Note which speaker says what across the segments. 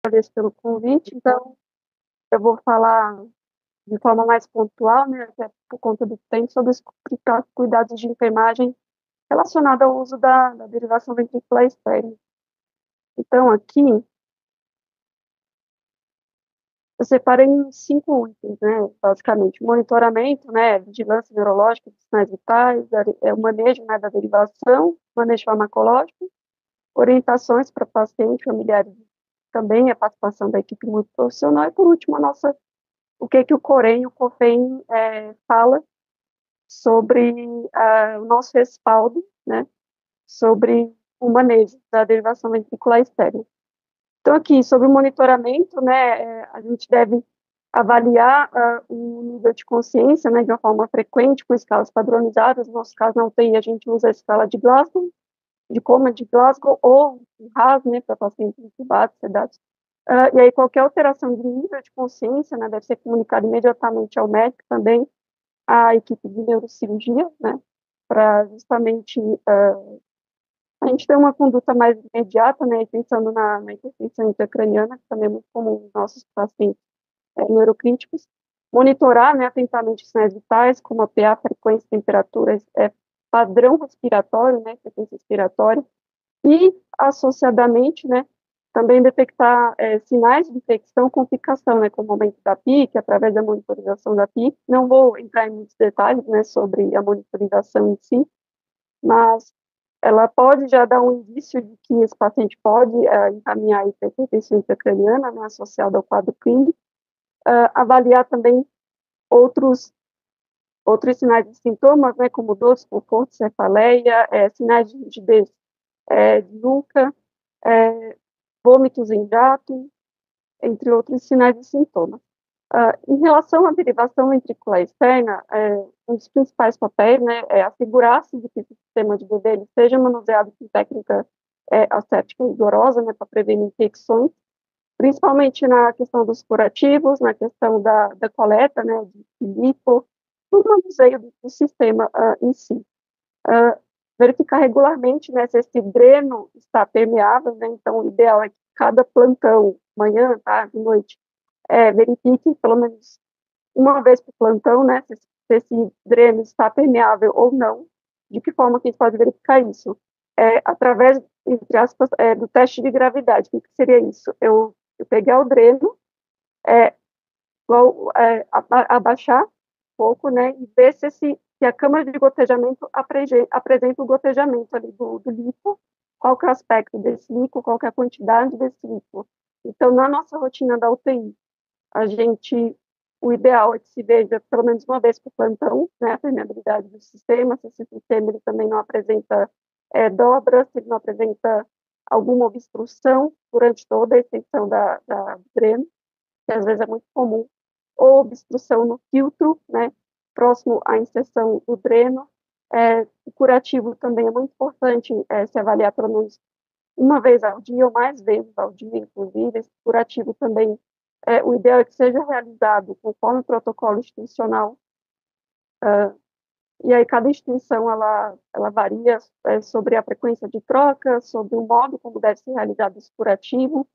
Speaker 1: Agradeço pelo convite. Então, eu vou falar de forma mais pontual, né, até por conta do tempo, sobre os cuidados de enfermagem relacionado ao uso da derivação ventricular externa. Então, aqui, eu separei em 5 itens, né, basicamente. Monitoramento, né, vigilância neurológica dos sinais vitais, o manejo, né, da derivação, manejo farmacológico, orientações para pacientes, familiares, também a participação da equipe multiprofissional, e, por último, o que o Corém e o COFEM fala sobre o nosso respaldo, né, sobre o manejo da derivação ventricular externa. Então, aqui, sobre o monitoramento, né, a gente deve avaliar o nível de consciência, né, de uma forma frequente, com escalas padronizadas. No nosso caso, na UTI, a gente usa a escala de Glasgow, de coma de Glasgow, ou o RAS, né, para pacientes intubados, sedados. E aí, qualquer alteração de nível de consciência, né, deve ser comunicada imediatamente ao médico também, à equipe de neurocirurgia, né, para justamente a gente ter uma conduta mais imediata, né, pensando na hipertensão intracraniana, que também é muito comum nos nossos pacientes neurocríticos, monitorar, né, atentamente os sinais vitais, como a PA, frequência, temperatura, padrão respiratório, né, frequência respiratória, e, associadamente, né, também detectar sinais de infecção, complicação, né, como aumento da PIC, através da monitorização da PIC. Não vou entrar em muitos detalhes, né, sobre a monitorização em si, mas ela pode já dar um indício de que esse paciente pode encaminhar a hipertensão intracraniana, né, associada ao quadro clínico. Avaliar também outros sinais e sintomas, né, como dor, desconforto, cefaleia, sinais de rigidez de nuca, vômitos em jato, entre outros sinais e sintomas. Em relação à derivação ventricular externa, um dos principais papéis, né, é assegurar-se de que o sistema de bebê ele seja manuseado com técnica asséptica rigorosa, né, para prevenir infecções, principalmente na questão dos curativos, na questão da coleta, né, de lipo, no manuseio do sistema em si. Verificar regularmente, né, se esse dreno está permeável, né, então o ideal é que cada plantão, manhã, tarde, noite, verifique pelo menos uma vez por plantão, né, se esse dreno está permeável ou não. De que forma que a gente pode verificar isso? Através, entre aspas, do teste de gravidade. O que seria isso? Eu pegar o dreno, abaixar um pouco, né, e ver se a câmara de gotejamento apresenta o gotejamento ali do líquido, qual que é o aspecto desse líquido, qual que é a quantidade desse líquido. Então, na nossa rotina da UTI, o ideal é que se veja pelo menos uma vez por plantão, né, a permeabilidade do sistema, se esse sistema ele também não apresenta dobra, se ele não apresenta alguma obstrução durante toda a extensão da dreno, que às vezes é muito comum, ou obstrução no filtro, né, próximo à inserção do dreno. O curativo também é muito importante se avaliar pelo menos uma vez ao dia, ou mais vezes ao dia, inclusive. Esse curativo também, o ideal é que seja realizado conforme o protocolo institucional, e aí cada instituição, ela varia sobre a frequência de troca, sobre o modo como deve ser realizado esse curativo,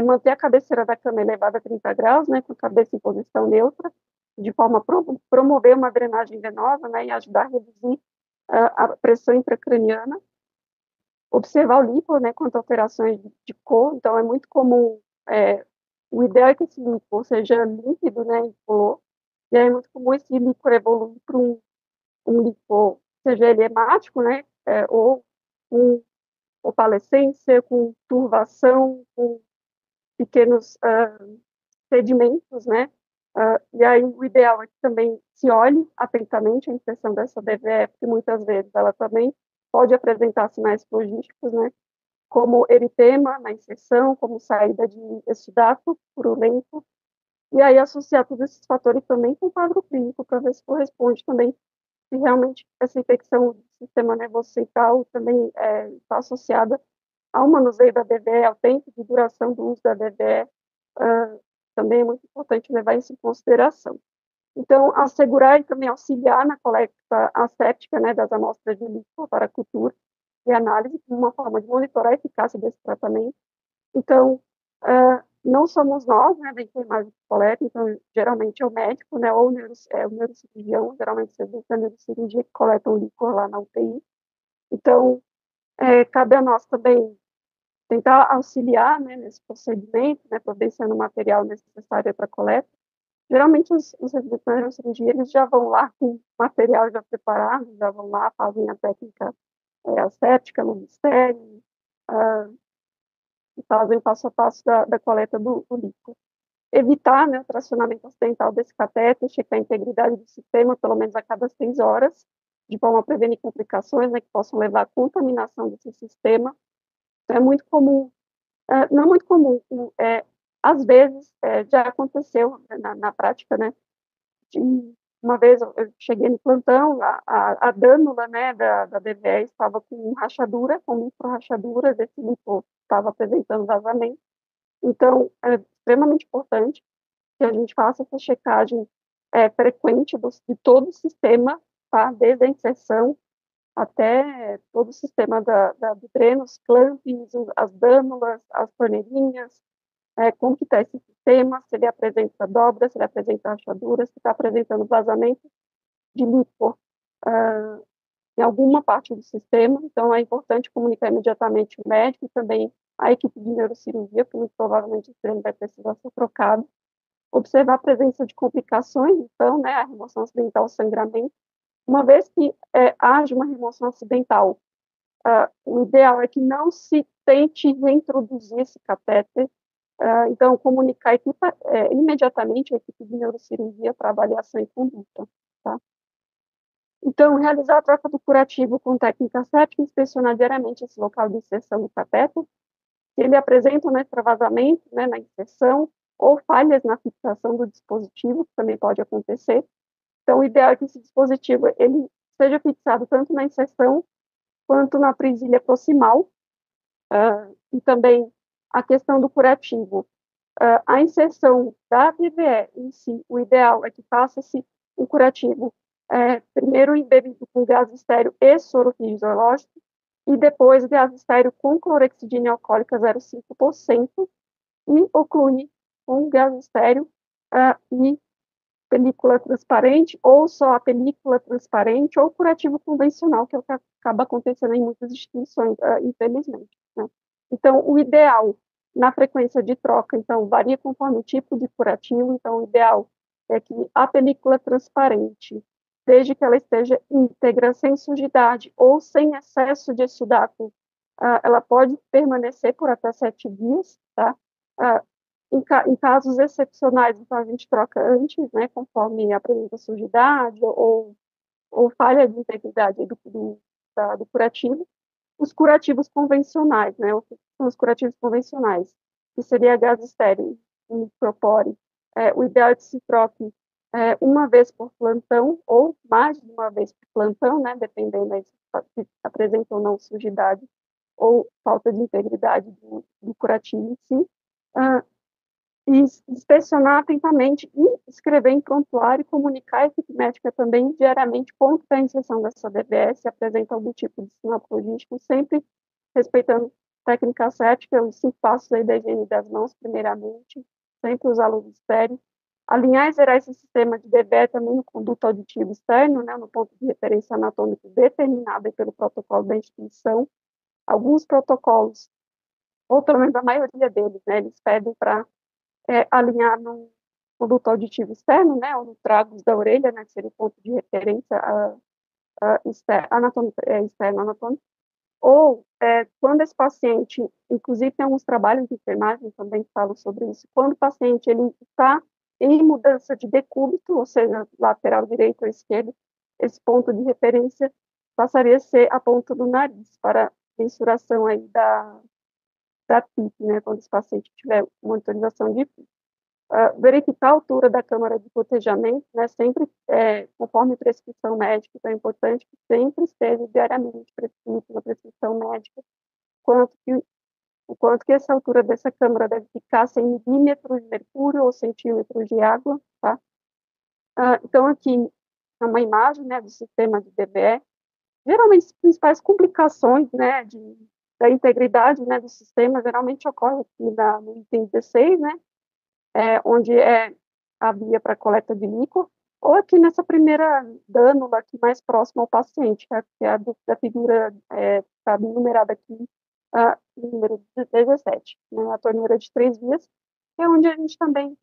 Speaker 1: manter a cabeceira da cama elevada a 30 graus, né, com a cabeça em posição neutra, de forma a promover uma drenagem venosa, né, e ajudar a reduzir a pressão intracraniana. Observar o líquido, né, quanto a alterações de cor. Então, é muito comum, o ideal é que esse líquido seja líquido, né, incolor, e aí é muito comum esse líquido evoluir para um líquido, seja ele hemático, né, ou com opalescência, com turvação, com pequenos sedimentos, né, e aí o ideal é que também se olhe atentamente a inserção dessa DVE, porque muitas vezes ela também pode apresentar sinais flogísticos, né, como eritema na inserção, como saída de exudato purulento, e aí associar todos esses fatores também com o quadro clínico, para ver se corresponde também, se realmente essa infecção do sistema nervoso central também está associada ao manuseio da DVE, ao tempo de duração do uso da DVE, também é muito importante levar isso em consideração. Então, assegurar e também auxiliar na coleta asséptica, né, das amostras de líquido para cultura e análise, como uma forma de monitorar a eficácia desse tratamento. Então, Não somos nós, né, da enfermagem que coleta, então, geralmente é o médico, né, ou o neurocirurgião, geralmente serviço da neurocirurgia que coleta o líquor lá na UTI. Então, cabe a nós também tentar auxiliar, né, nesse procedimento, né, providenciando o material necessário para a coleta. Geralmente, os residentes da neurocirurgia, eles já vão lá com o material já preparado, já vão lá, fazem a técnica asséptica no mistério, e fazem o passo a passo da coleta do líquido. Evitar, né, o tracionamento acidental desse catéter, checar a integridade do sistema pelo menos a cada 6 horas, de forma a prevenir complicações, né, que possam levar à contaminação desse sistema. Então, é muito comum, não é muito comum, às vezes já aconteceu, né, na prática, né, de uma vez eu cheguei no plantão, a dânula, né, da DVE estava com rachadura, com micro-rachadura, desse líquido estava apresentando vazamento. Então, é extremamente importante que a gente faça essa checagem frequente de todo o sistema, tá? Desde a inserção até todo o sistema do dreno, os clamps, as dânulas, as torneirinhas, como que está esse sistema, se ele apresenta dobra, se ele apresenta rachadura, se está apresentando vazamento de líquido em alguma parte do sistema. Então, é importante comunicar imediatamente o médico e também a equipe de neurocirurgia, porque muito provavelmente esse dreno vai precisar ser trocado. Observar a presença de complicações, então, né, a remoção acidental, o sangramento. Uma vez que haja uma remoção acidental, o ideal é que não se tente reintroduzir esse catéter. Então, comunicar imediatamente a equipe de neurocirurgia para avaliação e conduta. Tá? Então, realizar a troca do curativo com técnica séptica, inspecionar diariamente esse local de inserção do catéter. Se ele apresenta um extravasamento, né, na inserção, ou falhas na fixação do dispositivo, que também pode acontecer. Então, o ideal é que esse dispositivo ele seja fixado tanto na inserção quanto na presilha proximal, e também a questão do curativo. A inserção da DVE em si, o ideal é que faça-se um curativo primeiro embebido com gás estéreo e soro fisiológico, e depois gás estéreo com clorexidina alcoólica 0,5% e oclune com gás estéreo e película transparente, ou só a película transparente, ou curativo convencional, que é o que acaba acontecendo em muitas instituições, infelizmente. Né? Então, o ideal na frequência de troca, então, varia conforme o tipo de curativo, então, o ideal é que a película transparente, desde que ela esteja íntegra, sem sujidade ou sem excesso de exudato, ela pode permanecer por até 7 dias, tá? Em casos excepcionais, então a gente troca antes, né, conforme apresenta sujidade ou falha de integridade do curativo. Os curativos convencionais, né, o que são os curativos convencionais, que seria gás estéril, micropore, o ideal é que se troque uma vez por plantão ou mais de uma vez por plantão, né, dependendo se apresenta ou não sujidade ou falta de integridade do curativo em si. E inspecionar atentamente e escrever em prontuário e comunicar à equipe médica também diariamente como está a inserção dessa DBS, se apresenta algum tipo de sinal logístico, sempre respeitando técnica cética, os 5 passos aí da higiene das mãos, primeiramente, sempre usar luz estéreo. Alinhar e zerar esse sistema de DBE também no conduto auditivo externo, né, no ponto de referência anatômico determinado pelo protocolo da instituição. Alguns protocolos, ou pelo menos a maioria deles, né, eles pedem para alinhar no conduto auditivo externo, né, ou no tragos da orelha, né, que seria o ponto de referência externo anatômico, ou quando esse paciente, inclusive tem alguns trabalhos de enfermagem também que falam sobre isso, quando o paciente ele está em mudança de decúbito, ou seja, lateral direito ou esquerdo, esse ponto de referência passaria a ser a ponta do nariz para mensuração aí da PIP, né, quando esse paciente tiver monitorização de PIP. Verificar a altura da câmara de gotejamento, né, sempre conforme prescrição médica, então é importante que sempre esteja diariamente prescrito na prescrição médica, o quanto que essa altura dessa câmara deve ficar, sem milímetros de mercúrio ou centímetros de água, tá? Então, aqui é uma imagem, né, do sistema de DBE. Geralmente, as principais complicações, né, da integridade, né, do sistema, geralmente ocorre aqui no item 16, né, onde é a via para coleta de líquor, ou aqui nessa primeira gânula aqui mais próxima ao paciente, que é a da figura está numerada aqui, número 17, né, a torneira de 3 vias, que é onde a gente também,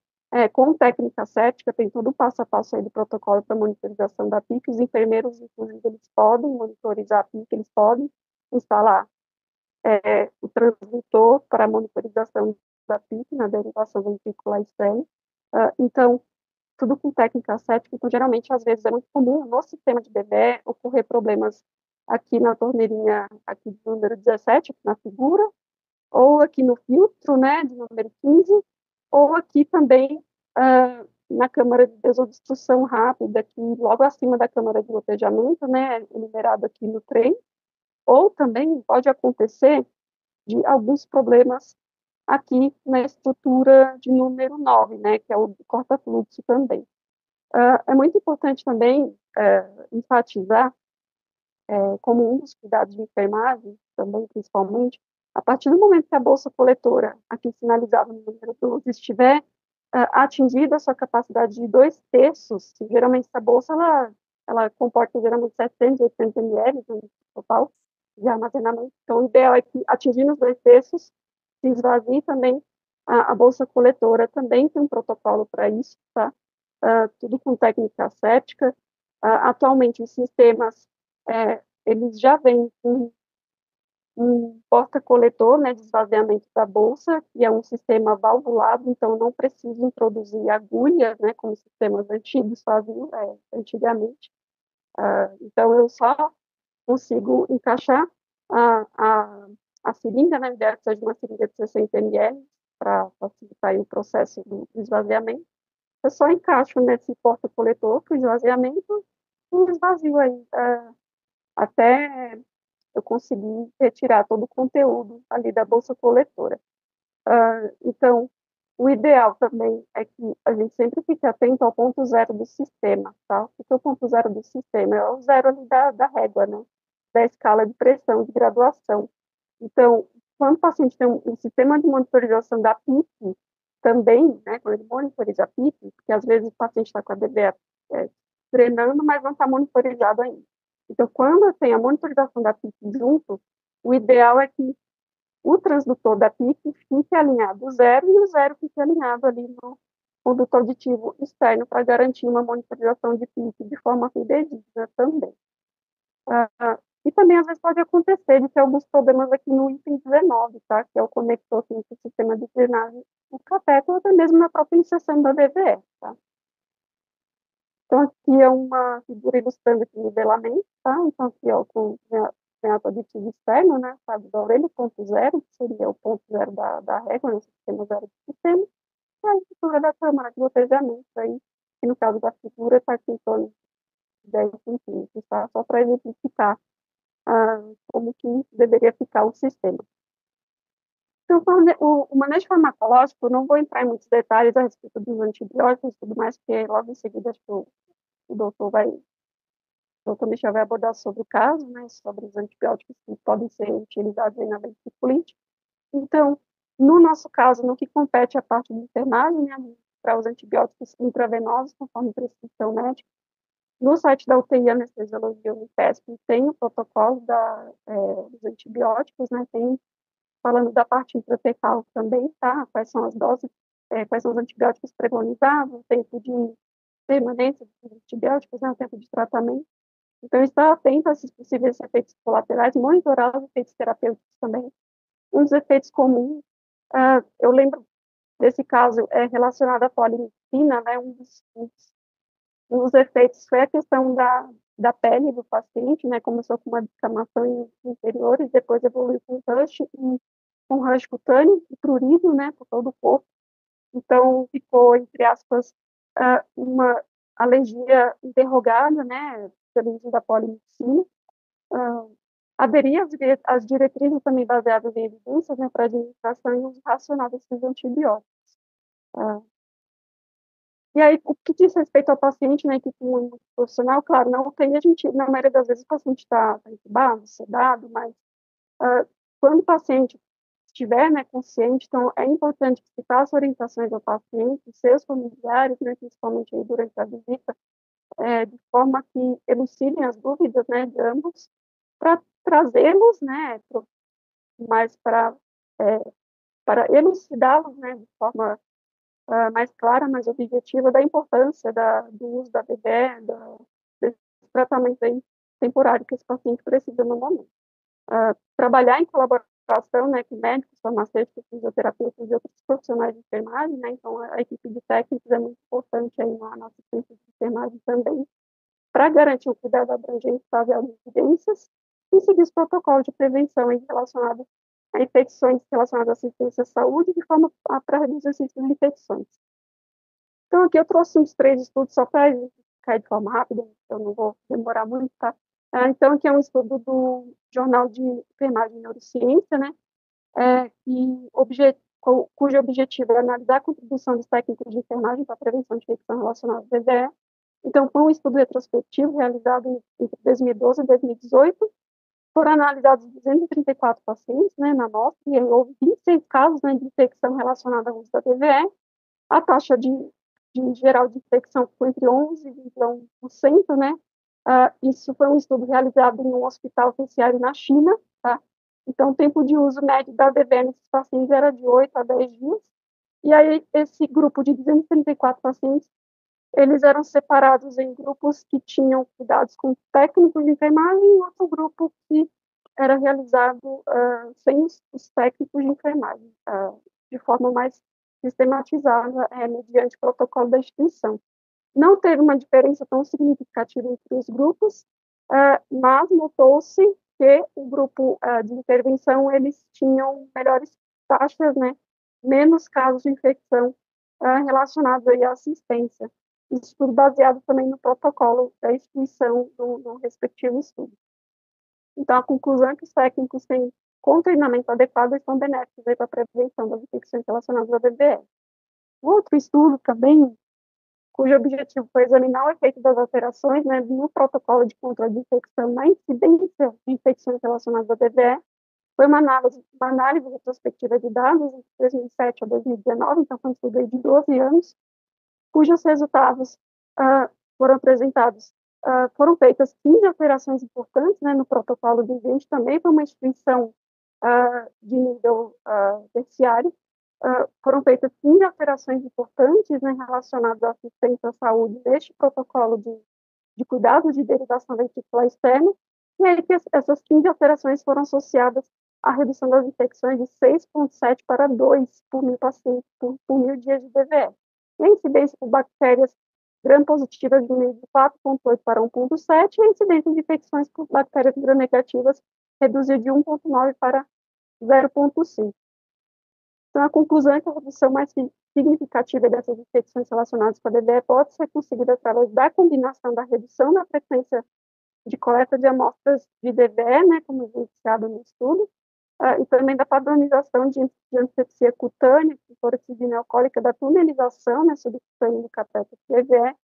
Speaker 1: com técnica cética, tem todo o passo a passo aí do protocolo para monitorização da PIC, os enfermeiros, inclusive, eles podem monitorizar a PIC, eles podem instalar o transdutor para monitorização da PIC, na derivação ventricular externa. Então, tudo com técnica cética, então, geralmente, às vezes, é muito comum no sistema de bebê ocorrer problemas aqui na torneirinha, aqui do número 17, aqui na figura, ou aqui no filtro, né, de número 15, ou aqui também na câmara de desobstrução rápida, aqui logo acima da câmara de gotejamento, né, enumerado aqui no 3, ou também pode acontecer de alguns problemas aqui na estrutura de número 9, né, que é o corta-fluxo também. É muito importante também enfatizar, como um dos cuidados de enfermagem, também principalmente, a partir do momento que a bolsa coletora, aqui sinalizada no número 12, estiver atingida a sua capacidade de 2/3, geralmente essa bolsa ela comporta geralmente 700, 800 ml no total de armazenamento, então o ideal é que atingindo os 2/3, se esvazie também a bolsa coletora, também tem um protocolo para isso, tá? Tudo com técnica aséptica. Atualmente, os sistemas, eles já vêm com um porta-coletor, né, de esvaziamento da bolsa, que é um sistema valvulado, então não precisa introduzir agulhas, né, como os sistemas antigos faziam antigamente. Então, eu só consigo encaixar a seringa, né, ideal que seja uma seringa de 60 ml, para facilitar o processo do esvaziamento. Eu só encaixo nesse porta-coletor para o esvaziamento e esvazio aí, até eu conseguir retirar todo o conteúdo ali da bolsa coletora. Então, o ideal também é que a gente sempre fique atento ao ponto zero do sistema, tá? Porque o ponto zero do sistema é o zero ali da régua, né? Da escala de pressão de graduação. Então, quando o paciente tem um sistema de monitorização da PIC, também, né, quando ele monitoriza a PIC, porque às vezes o paciente está com a DBA treinando, mas não está monitorizado ainda. Então, quando tem a monitorização da PIC junto, o ideal é que o transdutor da PIC fique alinhado zero e o zero fique alinhado ali no condutor aditivo externo para garantir uma monitorização de PIC de forma fidedigna também. E também, às vezes, pode acontecer de ter alguns problemas aqui no item 19, tá? Que é o conector aqui entre o sistema de drenagem do cateter, ou até mesmo na própria inserção da DVE, tá? Então, aqui é uma figura ilustrando esse nivelamento, tá? Então, aqui, ó, com reato aditivo externo, né? Sabe, da orelha, ponto zero, que seria o ponto zero da régua, no sistema zero do sistema, e a estrutura da câmara de gotejamento, aí, que no caso da figura está aqui em torno de 10 centímetros, tá? Só para exemplificar como que deveria ficar o sistema. Então, o manejo farmacológico, eu não vou entrar em muitos detalhes a respeito dos antibióticos e tudo mais, porque logo em seguida acho que o doutor Michel vai abordar sobre o caso, né, sobre os antibióticos que podem ser utilizados aí na vesciculite. Então, no nosso caso, no que compete a parte de enfermagem, né, para os antibióticos intravenosos, conforme prescrição médica, no site da UTI Anestesiologia Unifesp tem o protocolo dos antibióticos, né, tem falando da parte intratecal também, tá? Quais são as doses, quais são os antibióticos preconizados, o tempo de permanência dos antibióticos, né, o tempo de tratamento. Então, estar atento a esses possíveis efeitos colaterais, monitorar os efeitos terapêuticos também. Um dos efeitos comuns, eu lembro desse caso relacionado à polimicina, né, um dos efeitos foi a questão da pele do paciente, né, começou com uma descamação em inferiores, depois evoluiu com rush cutâneo e prurido, né, por todo o corpo. Então, ficou, entre aspas, uma alergia interrogada, né, pelo uso da polimicina. Aderir às diretrizes também baseadas em evidências, né, para administração e uso racional desses antibióticos. E aí, o que diz respeito ao paciente na equipe profissional, claro, na UTI a gente, na maioria das vezes, o paciente está entubado, sedado, mas quando o paciente estiver, né, consciente, então é importante que se faça orientações ao paciente, seus familiares, né, principalmente aí durante a visita, de forma que elucidem as dúvidas, né, de ambos, para trazê-los, né, mais para elucidá-los, né, de forma mais clara, mais objetiva, da importância do uso da BBE, desse tratamento aí temporário que esse paciente precisa no momento. Trabalhar em colaboração, né, com médicos, farmacêuticos, fisioterapeutas e outros profissionais de enfermagem, né, então a equipe de técnicos é muito importante aí na assistência de enfermagem também, para garantir um cuidado abrangente baseado em evidências e seguir os protocolos de prevenção relacionados a infecções relacionadas à assistência à saúde, de forma para reduzir os riscos de infecções. Então, aqui eu trouxe uns 3 estudos só para explicar de forma rápida, eu não vou demorar muito, tá? Então, aqui é um estudo do Jornal de Enfermagem e Neurociência, né? Cujo objetivo é analisar a contribuição dos técnicos de enfermagem para a prevenção de infecção relacionada ao VVE. Então, foi um estudo retrospectivo realizado entre 2012 e 2018. Foram analisados 234 pacientes, né, na amostra, e houve 26 casos, né, de infecção relacionada ao uso da VVE. A taxa de geral de infecção ficou entre 11% e 21%, né? Isso foi um estudo realizado em um hospital terciário na China, tá? Então, o tempo de uso médio da VVE nesses pacientes era de 8 a 10 dias. E aí, esse grupo de 234 pacientes, eles eram separados em grupos que tinham cuidados com técnicos de enfermagem e outro grupo que era realizado sem os técnicos de enfermagem, de forma mais sistematizada, mediante protocolo da instituição. Não teve uma diferença tão significativa entre os grupos, mas notou-se que o grupo de intervenção, eles tinham melhores taxas, né, menos casos de infecção relacionados aí à assistência. Isso tudo baseado também no protocolo da instituição no respectivo estudo. Então, a conclusão é que os técnicos com treinamento adequado estão benéficos para a prevenção das infecções relacionadas à VVE. Outro estudo também, cujo objetivo foi examinar o efeito das alterações, né, no protocolo de controle de infecção na incidência de infecções relacionadas à VVE, foi uma análise retrospectiva de dados entre 2007 a 2019, então foi um estudo aí de 12 anos, cujos resultados foram apresentados. Foram feitas 15 alterações importantes, né, no protocolo vigente, também para uma instituição de nível terciário. Foram feitas 15 alterações importantes, né, relacionadas à assistência à saúde neste protocolo de cuidados de derivação ventricular externa, e aí que essas 15 alterações foram associadas à redução das infecções de 6,7 para 2 por mil pacientes por mil dias de DVE. E a incidência por bactérias gram-positivas diminuiu de 4,8 para 1,7, e a incidência de infecções por bactérias gram-negativas reduziu de 1,9 para 0,5. Então, a conclusão é que a redução mais significativa dessas infecções relacionadas com a DVE pode ser conseguida através da combinação da redução da frequência de coleta de amostras de DVE, né, como evidenciado no estudo, e também da padronização de antisepsia cutânea, cloroquina alcoólica, da tunelização, né, subcutânea do catéter DVE,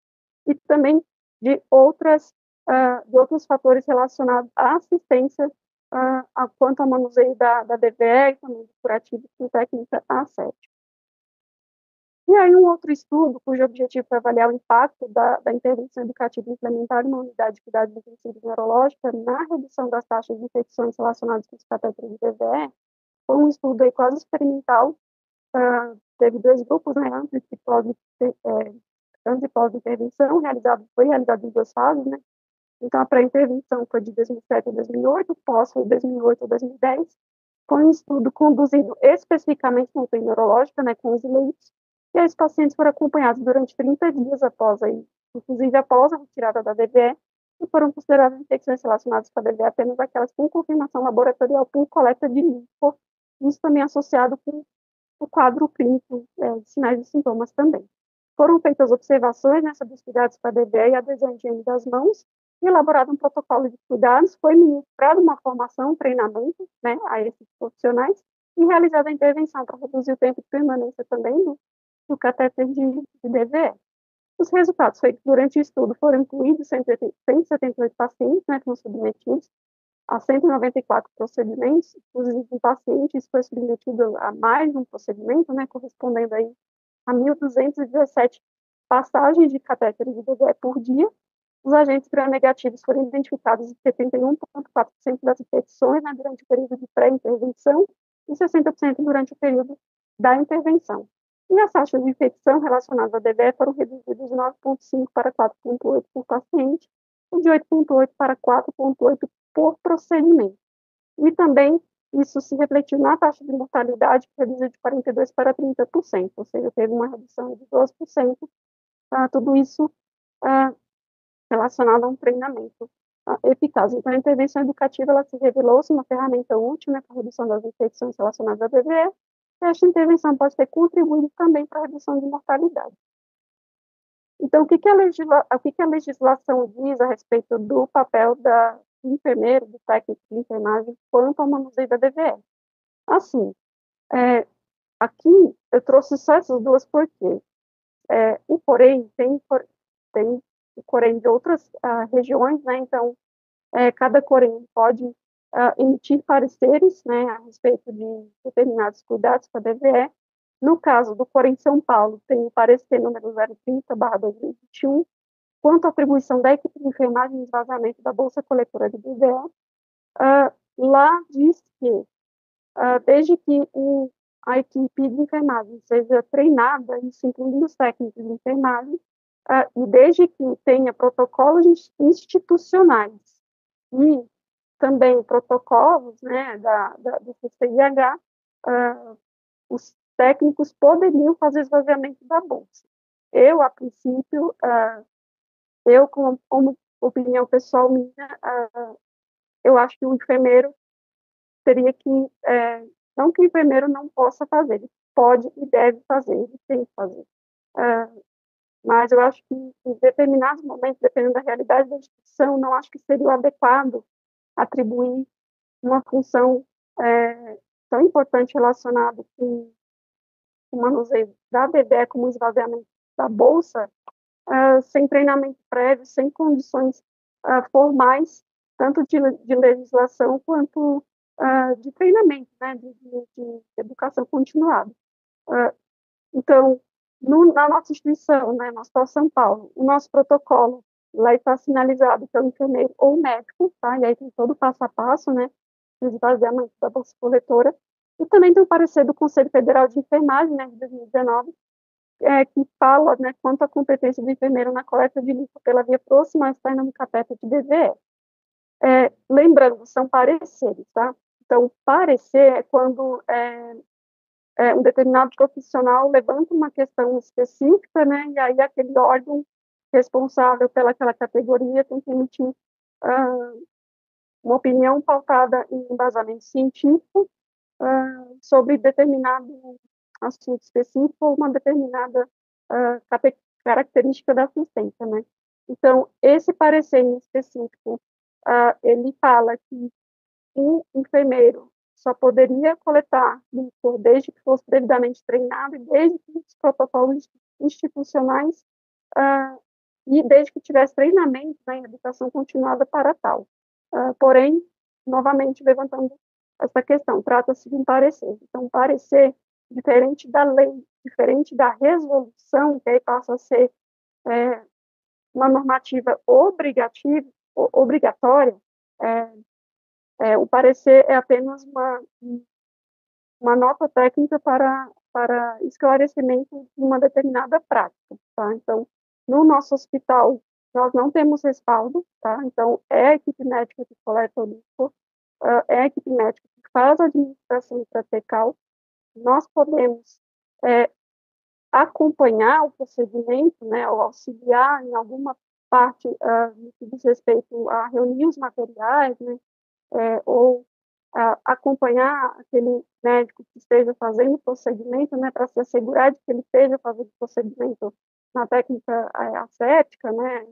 Speaker 1: e também de outros fatores relacionados à assistência quanto ao manuseio da DVE e também do curativo com técnica assética. E aí um outro estudo, cujo objetivo foi avaliar o impacto da intervenção educativa implementar uma unidade de cuidados intensivos neurológica na redução das taxas de infecções relacionadas com os catéteres de DVE, foi um estudo aí quase experimental, teve 2 grupos, né, antes e pós-intervenção, foi realizado em 2 fases, né. Então, a pré-intervenção foi de 2007 a 2008, o pós foi de 2008 a 2010. Foi um estudo conduzido especificamente na UTI neurológica, né, com os leitos, e os pacientes foram acompanhados durante 30 dias inclusive após a retirada da DVE, e foram consideradas infecções relacionadas com a DVE apenas aquelas com confirmação laboratorial por coleta de linfo, isso também associado com o quadro clínico de sinais e sintomas também. Foram feitas observações sobre os cuidados com a DVE e a adesão de higiene das mãos, e elaborado um protocolo de cuidados, foi ministrado uma formação, um treinamento, né, a esses profissionais, e realizada a intervenção para reduzir o tempo de permanência também do catéter de DVE. Os resultados foi que durante o estudo foram incluídos 178 pacientes, né, que foram submetidos a 194 procedimentos, inclusive um paciente foi submetido a mais um procedimento, né, correspondendo aí a 1.217 passagens de catéteres de bebê por dia. Os agentes gram-negativos foram identificados em 71,4% das infecções, né, durante o período de pré-intervenção e 60% durante o período da intervenção. E as taxas de infecção relacionadas à DVE foram reduzidas de 9,5 para 4,8 por paciente e de 8,8 para 4,8 por procedimento. E também isso se refletiu na taxa de mortalidade, que reduziu de 42% para 30%, ou seja, teve uma redução de 12%, tudo isso relacionado a um treinamento eficaz. Então, a intervenção educativa ela se revelou-se uma ferramenta útil, né, para a redução das infecções relacionadas à DVE, e esta intervenção pode ter contribuído também para a redução de mortalidade. Então, o que a legislação diz a respeito do papel do enfermeiro, do técnico de enfermagem, quanto ao manuseio da DVE? Assim, aqui eu trouxe só essas duas porque o porém tem o corém de outras regiões, né? Então, cada corém pode emitir pareceres, né, a respeito de determinados cuidados com a DVE. No caso do Corém São Paulo, tem o parecer número 030/2021, quanto à atribuição da equipe de enfermagem e esvaziamento da bolsa coletora de DVE. Lá diz que, desde que a equipe de enfermagem seja treinada, isso incluindo os técnicos de enfermagem, e desde que tenha protocolos institucionais e também protocolos, né, do CCIH, os técnicos poderiam fazer esvaziamento da bolsa. Eu, a princípio, como opinião pessoal minha, eu acho que o enfermeiro teria que, não que o enfermeiro não possa fazer, ele pode e deve fazer, ele tem que fazer. Mas eu acho que em determinados momentos, dependendo da realidade da instituição, não acho que seria o adequado atribuir uma função tão importante relacionada com o manuseio da bebê como o esvaziamento da bolsa, sem treinamento prévio, sem condições formais, tanto de legislação quanto de treinamento, né, de educação continuada. Então, na nossa instituição, né, na Hospital São Paulo, o nosso protocolo lá está sinalizado pelo enfermeiro ou médico, tá? E aí tem todo o passo a passo, né, do esvaziamento da bolsa coletora. E também tem o parecer do Conselho Federal de Enfermagem, né, de 2019, que fala, né, quanto à competência do enfermeiro na coleta de linfa pela via proximal externa no catéter de DVE. Lembrando, são pareceres, tá? Então, parecer é quando um determinado profissional levanta uma questão específica, né, e aí aquele órgão responsável pelaquela categoria tem que emitir uma opinião pautada em embasamento científico sobre determinado assunto específico ou uma determinada característica da assistência, né? Então, esse parecer em específico, ele fala que o enfermeiro só poderia coletar líquor desde que fosse devidamente treinado e desde que os protocolos institucionais e desde que tivesse treinamento, né, em educação continuada para tal. Porém, novamente levantando essa questão, trata-se de um parecer. Então, um parecer, diferente da lei, diferente da resolução, que aí passa a ser uma normativa obrigatória, o parecer é apenas uma nota técnica para esclarecimento de uma determinada prática, tá? Então, no nosso hospital, nós não temos respaldo, tá? Então, é a equipe médica que coleta o líquido, é a equipe médica que faz a administração intratecal. Nós podemos acompanhar o procedimento, né, ou auxiliar em alguma parte no que diz respeito a reunir os materiais, né, ou acompanhar aquele médico que esteja fazendo o procedimento, né, para se assegurar de que ele esteja fazendo o procedimento na técnica aséptica, né,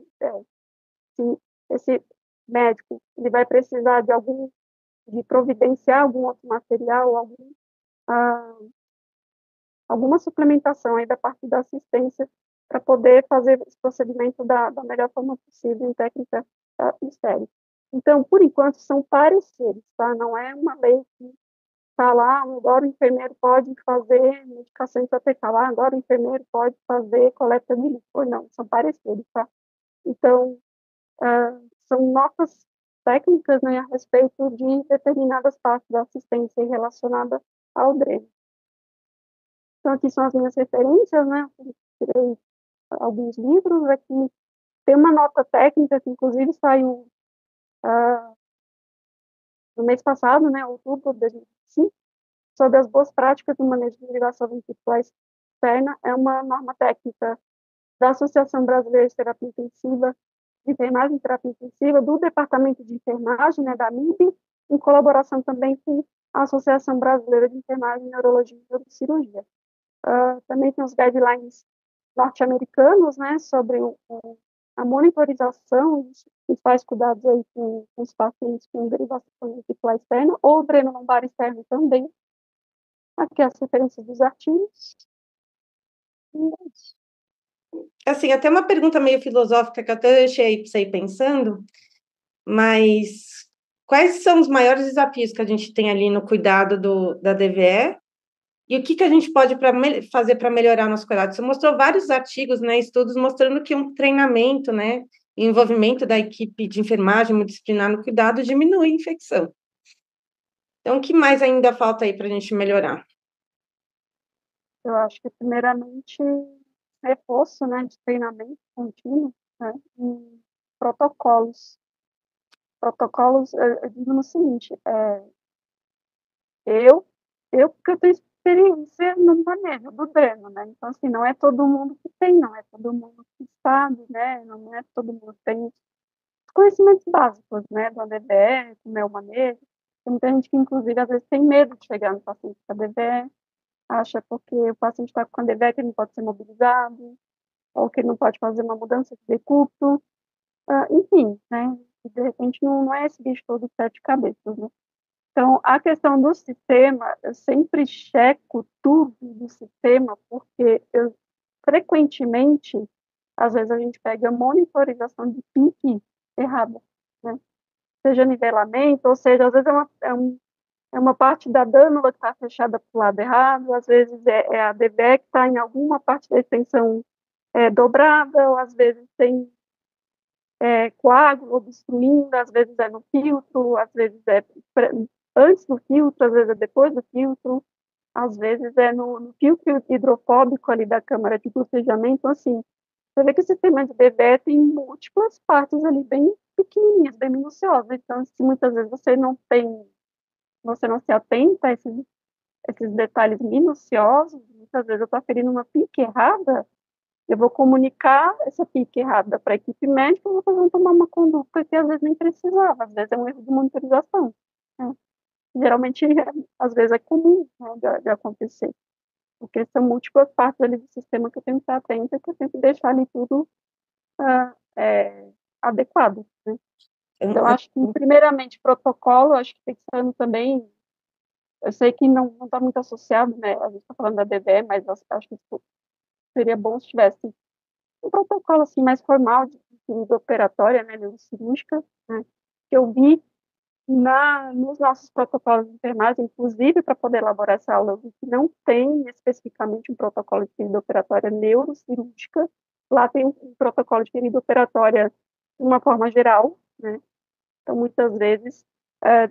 Speaker 1: se esse médico ele vai precisar de providenciar algum outro material, alguma suplementação aí da parte da assistência para poder fazer esse procedimento da melhor forma possível em técnica estéril. Então, por enquanto, são pareceres, tá? Não é uma lei que está lá, agora o enfermeiro pode fazer medicação intratecal, agora o enfermeiro pode fazer coleta de líquido. Não, são pareceres, tá? Então, são novas técnicas, né, a respeito de determinadas partes da assistência relacionada ao dreno. Então, aqui são as minhas referências, né? Eu tirei alguns livros aqui. Tem uma nota técnica que, inclusive, saiu no mês passado, né, outubro de 2025, sobre as boas práticas do manejo de derivação ventricular externa. É uma norma técnica da Associação Brasileira de Terapia Intensiva, de Enfermagem e Terapia Intensiva, do Departamento de Enfermagem, né, da MIB, em colaboração também com a Associação Brasileira de Enfermagem, Neurologia e Neurocirurgia. Também tem os guidelines norte-americanos, né, sobre a monitorização dos principais cuidados aí com os pacientes com derivação ventricular externa ou dreno lombar externo também. Aqui as referências dos artigos.
Speaker 2: Assim, até uma pergunta meio filosófica que eu até deixei para você ir pensando, mas quais são os maiores desafios que a gente tem ali no cuidado da DVE? E o que a gente pode fazer para melhorar nosso cuidado? Você mostrou vários artigos, né, estudos mostrando que um treinamento, né, e envolvimento da equipe de enfermagem multidisciplinar no cuidado diminui a infecção. Então, o que mais ainda falta aí para a gente melhorar?
Speaker 1: Eu acho que, primeiramente, reforço, né, de treinamento contínuo, né, e protocolos. Protocolos, eu digo no seguinte, eu, porque eu tenho experiência no manejo do dreno, né, então, assim, não é todo mundo que tem, não é todo mundo que sabe, né, não é todo mundo que tem conhecimentos básicos, né, do ADVE, do meu manejo. Tem muita gente que, inclusive, às vezes tem medo de chegar no paciente com ADVE, acha porque o paciente está com ADVE que ele não pode ser mobilizado, ou que ele não pode fazer uma mudança de decúbito, enfim, né, de repente não é esse bicho todo de sete cabeças, né. Então, a questão do sistema, eu sempre checo tudo do sistema, porque eu, frequentemente, às vezes a gente pega monitorização de pique errada, né? Seja nivelamento, ou seja, às vezes é uma parte da dânula que está fechada para o lado errado, às vezes é a DVE que está em alguma parte da extensão dobrada, ou às vezes tem coágulo obstruindo, às vezes é no filtro, às vezes é antes do filtro, às vezes é depois do filtro, às vezes é no filtro hidrofóbico ali da câmara de bocejamento. Então, assim, você vê que o sistema de DVE tem múltiplas partes ali bem pequenininhas, bem minuciosas. Então, se muitas vezes você não se atenta a esses detalhes minuciosos, muitas vezes eu estou aferindo uma pique errada, eu vou comunicar essa pique errada para a equipe médica e vocês vão tomar uma conduta que às vezes nem precisava, às vezes é um erro de monitorização, né? Geralmente, às vezes é comum, né, de acontecer, porque são múltiplas partes ali do sistema que eu tenho que estar atenta, que eu tenho que deixar ali tudo adequado, né? Então, acho que, primeiramente, protocolo, acho que pensando também, eu sei que não está muito associado, né, a gente está falando da DVE, mas acho que seria bom se tivesse um protocolo assim mais formal de operatória, né, neurocirúrgica, né, que eu vi nos nossos protocolos de enfermagem, inclusive para poder elaborar essa aula, eu vi que não tem especificamente um protocolo de ferida operatória neurocirúrgica. Lá tem um protocolo de ferida operatória de uma forma geral, né? Então, muitas vezes,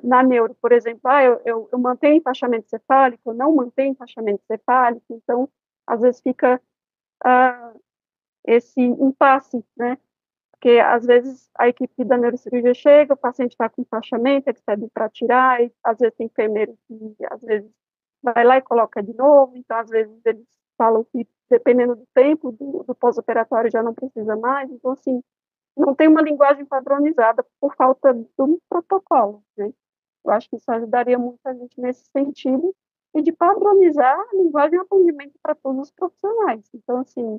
Speaker 1: na neuro, por exemplo, eu mantenho enfaixamento cefálico, eu não mantenho enfaixamento cefálico, então, às vezes fica esse impasse, né? Porque às vezes a equipe da neurocirurgia chega, o paciente está com enfaixamento, eles pedem para tirar, e às vezes tem enfermeiro que às vezes vai lá e coloca de novo, então às vezes eles falam que dependendo do tempo do pós-operatório já não precisa mais, então assim, não tem uma linguagem padronizada por falta de um protocolo, né? Eu acho que isso ajudaria muito a gente nesse sentido e de padronizar a linguagem e atendimento para todos os profissionais. Então, assim,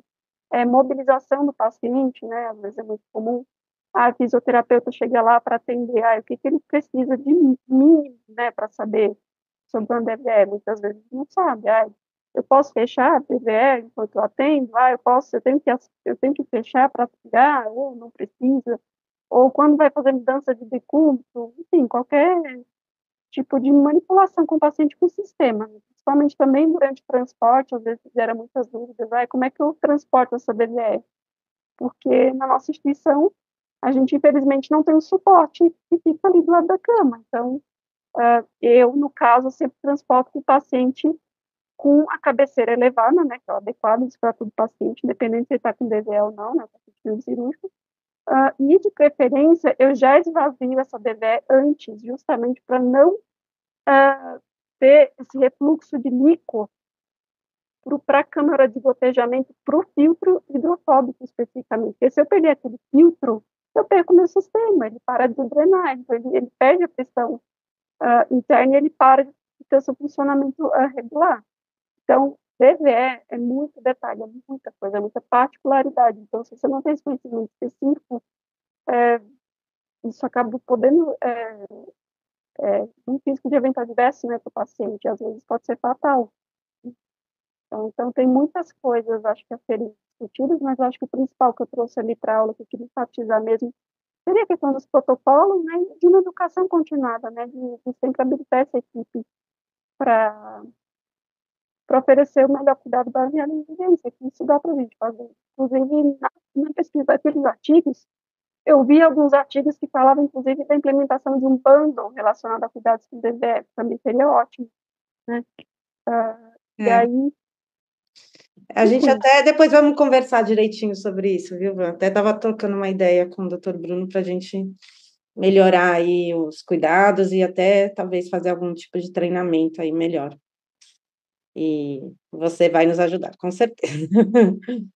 Speaker 1: mobilização do paciente, né? Às vezes é muito comum a fisioterapeuta chega lá para atender, o que ele precisa de mínimo, né, para saber sobre uma DVE. Muitas vezes não sabe, eu posso fechar a DVE enquanto eu atendo, eu tenho que fechar para tirar, ou não precisa. ou quando vai fazer mudança de decúbito, enfim, qualquer tipo de manipulação com o paciente com o sistema, né? Principalmente também durante o transporte, às vezes gera muitas dúvidas, como é que eu transporto essa DVE? Porque na nossa instituição, a gente infelizmente não tem um suporte que fica ali do lado da cama, então, eu, no caso, sempre transporto o paciente com a cabeceira elevada, né, que é o adequado para todo paciente, independente se ele está com DVE ou não, né, paciente cirúrgico. E, de preferência, eu já esvazio essa DVE antes, justamente para não ter esse refluxo de líquido para a câmara de gotejamento, para o filtro hidrofóbico especificamente. Porque se eu perder aquele filtro, eu perco o meu sistema, ele para de drenar, então ele perde a pressão interna e ele para de ter seu funcionamento regular. Então, DVE é muito detalhe, é muita coisa, é muita particularidade. Então, se você não tem esse conhecimento específico, isso acaba podendo um risco de evento adverso, né, para o paciente, às vezes pode ser fatal. Então, tem muitas coisas, acho que a serem discutidas, mas acho que o principal que eu trouxe ali para a aula, que eu queria enfatizar mesmo, seria a questão dos protocolos, né, de uma educação continuada, né, de sempre habilitar essa equipe para oferecer o melhor cuidado baseado em evidência, que isso dá para a gente fazer. Inclusive, na pesquisa daqueles artigos, eu vi alguns artigos que falavam, inclusive, da implementação de um bundle relacionado a cuidados com DVF, também seria ótimo, né? E
Speaker 2: É.
Speaker 1: aí,
Speaker 2: A gente
Speaker 1: enfim,
Speaker 2: até depois vamos conversar direitinho sobre isso, viu, Van? Até estava trocando uma ideia com o doutor Bruno para a gente melhorar aí os cuidados e até talvez fazer algum tipo de treinamento aí melhor. E você vai nos ajudar, com certeza.